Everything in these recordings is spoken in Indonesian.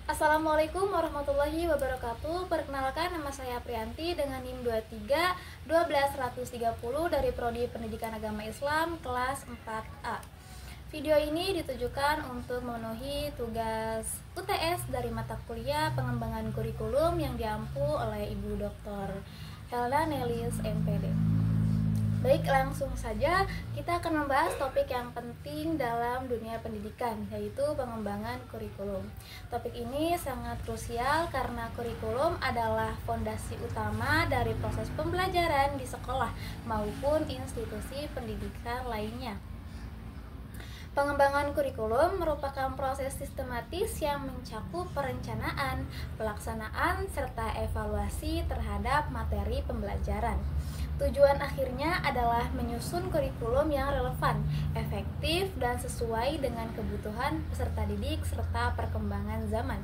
Assalamualaikum warahmatullahi wabarakatuh. Perkenalkan, nama saya Priyanti dengan NIM 23 12130 dari Prodi Pendidikan Agama Islam kelas 4A. Video ini ditujukan untuk memenuhi tugas UTS dari mata kuliah pengembangan kurikulum yang diampu oleh Ibu Dr. Helda Nelis MPD. Baik, langsung saja kita akan membahas topik yang penting dalam dunia pendidikan, yaitu pengembangan kurikulum. Topik ini sangat krusial karena kurikulum adalah fondasi utama dari proses pembelajaran di sekolah maupun institusi pendidikan lainnya. Pengembangan kurikulum merupakan proses sistematis yang mencakup perencanaan, pelaksanaan, serta evaluasi terhadap materi pembelajaran. Tujuan akhirnya adalah menyusun kurikulum yang relevan, efektif, dan sesuai dengan kebutuhan peserta didik serta perkembangan zaman.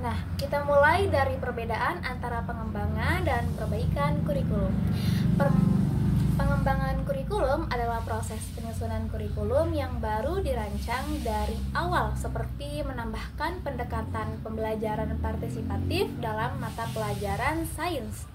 Nah, kita mulai dari perbedaan antara pengembangan dan perbaikan kurikulum. Pengembangan kurikulum adalah proses penyusunan kurikulum yang baru dirancang dari awal, seperti menambahkan pendekatan pembelajaran partisipatif dalam mata pelajaran sains.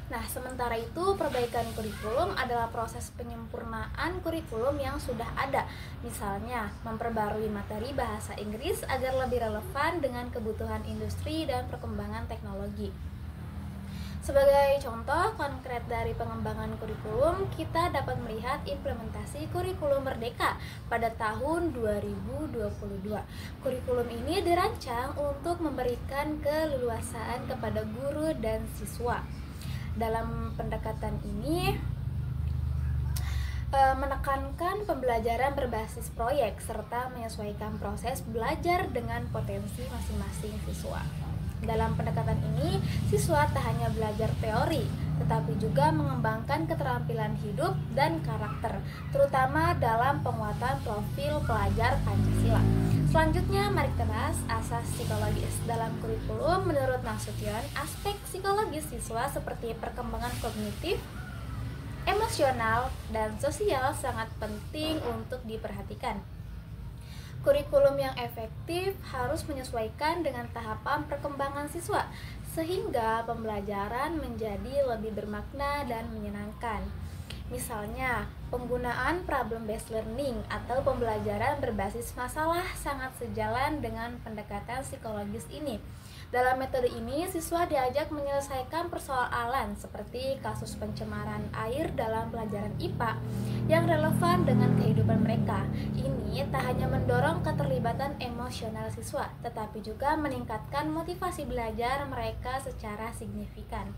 Nah, sementara itu perbaikan kurikulum adalah proses penyempurnaan kurikulum yang sudah ada. Misalnya, memperbarui materi bahasa Inggris agar lebih relevan dengan kebutuhan industri dan perkembangan teknologi. Sebagai contoh konkret dari pengembangan kurikulum, kita dapat melihat implementasi kurikulum Merdeka pada tahun 2022. Kurikulum ini dirancang untuk memberikan keleluasaan kepada guru dan siswa. Dalam pendekatan ini menekankan pembelajaran berbasis proyek serta menyesuaikan proses belajar dengan potensi masing-masing siswa. Dalam pendekatan ini, siswa tak hanya belajar teori, tetapi juga mengembangkan keterampilan hidup dan karakter, terutama dalam penguatan profil pelajar Pancasila. Selanjutnya, mari kita bahas asas psikologis. Dalam kurikulum, menurut Nasution, aspek psikologis siswa seperti perkembangan kognitif, emosional, dan sosial sangat penting untuk diperhatikan. Kurikulum yang efektif harus menyesuaikan dengan tahapan perkembangan siswa, sehingga pembelajaran menjadi lebih bermakna dan menyenangkan. Misalnya, penggunaan problem-based learning atau pembelajaran berbasis masalah sangat sejalan dengan pendekatan psikologis ini. Dalam metode ini, siswa diajak menyelesaikan persoalan seperti kasus pencemaran air dalam pelajaran IPA yang relevan dengan kehidupan mereka. Ini tak hanya mendorong keterlibatan emosional siswa, tetapi juga meningkatkan motivasi belajar mereka secara signifikan.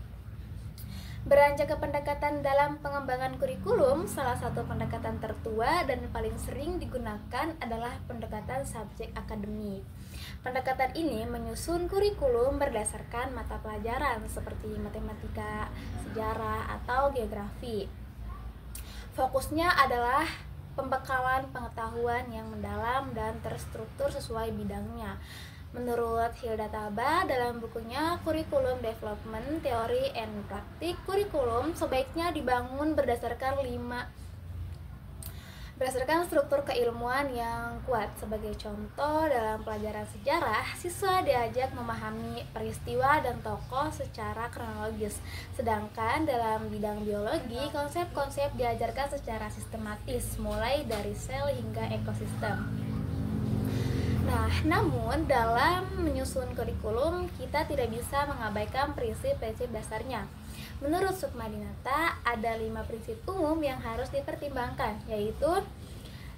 Beranjak ke pendekatan dalam pengembangan kurikulum, salah satu pendekatan tertua dan paling sering digunakan adalah pendekatan subjek akademik. Pendekatan ini menyusun kurikulum berdasarkan mata pelajaran seperti matematika, sejarah, atau geografi. Fokusnya adalah pembekalan pengetahuan yang mendalam dan terstruktur sesuai bidangnya. Menurut Hilda Taba dalam bukunya Curriculum Development Theory and Practice, kurikulum sebaiknya dibangun berdasarkan struktur keilmuan yang kuat. Sebagai contoh, dalam pelajaran sejarah, siswa diajak memahami peristiwa dan tokoh secara kronologis. Sedangkan dalam bidang biologi, konsep-konsep diajarkan secara sistematis, mulai dari sel hingga ekosistem. Nah, namun dalam menyusun kurikulum, kita tidak bisa mengabaikan prinsip-prinsip dasarnya. Menurut Sukma Dinata, ada 5 prinsip umum yang harus dipertimbangkan, yaitu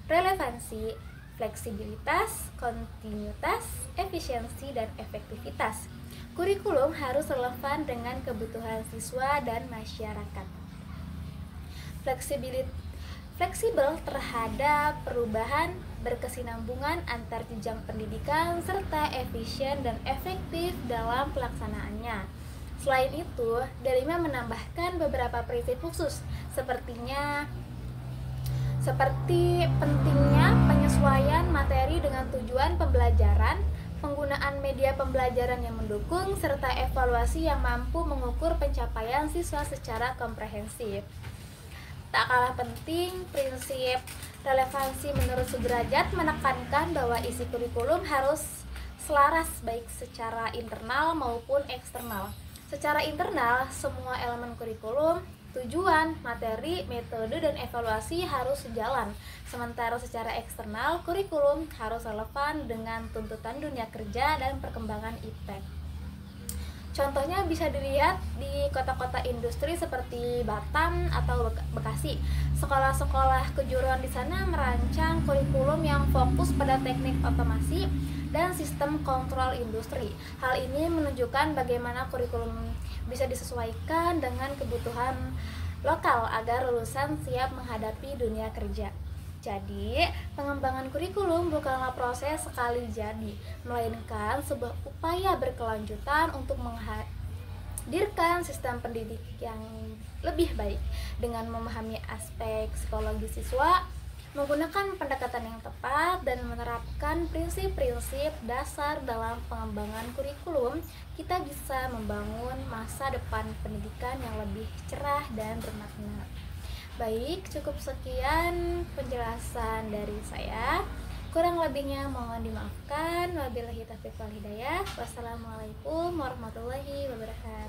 relevansi, fleksibilitas, kontinuitas, efisiensi, dan efektivitas. Kurikulum harus relevan dengan kebutuhan siswa dan masyarakat. Fleksibel terhadap perubahan, berkesinambungan antar jenjang pendidikan, serta efisien dan efektif dalam pelaksanaannya. Selain itu, Delima menambahkan beberapa prinsip khusus, seperti pentingnya penyesuaian materi dengan tujuan pembelajaran, penggunaan media pembelajaran yang mendukung, serta evaluasi yang mampu mengukur pencapaian siswa secara komprehensif. Tak kalah penting, prinsip relevansi menurut Sudrajat menekankan bahwa isi kurikulum harus selaras baik secara internal maupun eksternal. Secara internal, semua elemen kurikulum, tujuan, materi, metode, dan evaluasi harus sejalan. Sementara secara eksternal, kurikulum harus relevan dengan tuntutan dunia kerja dan perkembangan iptek. Contohnya bisa dilihat di kota-kota industri seperti Batam atau Bekasi. Sekolah-sekolah kejuruan di sana merancang kurikulum yang fokus pada teknik otomasi dan sistem kontrol industri. Hal ini menunjukkan bagaimana kurikulum bisa disesuaikan dengan kebutuhan lokal agar lulusan siap menghadapi dunia kerja. Jadi, pengembangan kurikulum bukanlah proses sekali jadi, melainkan sebuah upaya berkelanjutan untuk menghadirkan sistem pendidik yang lebih baik dengan memahami aspek psikologi siswa, menggunakan pendekatan yang tepat, dan menerapkan prinsip-prinsip dasar dalam pengembangan kurikulum. Kita bisa membangun masa depan pendidikan yang lebih cerah dan bermakna. Baik, cukup sekian penjelasan dari saya. Kurang lebihnya mohon dimaafkan. Wabillahi taufiq wal hidayah. Wassalamualaikum warahmatullahi wabarakatuh.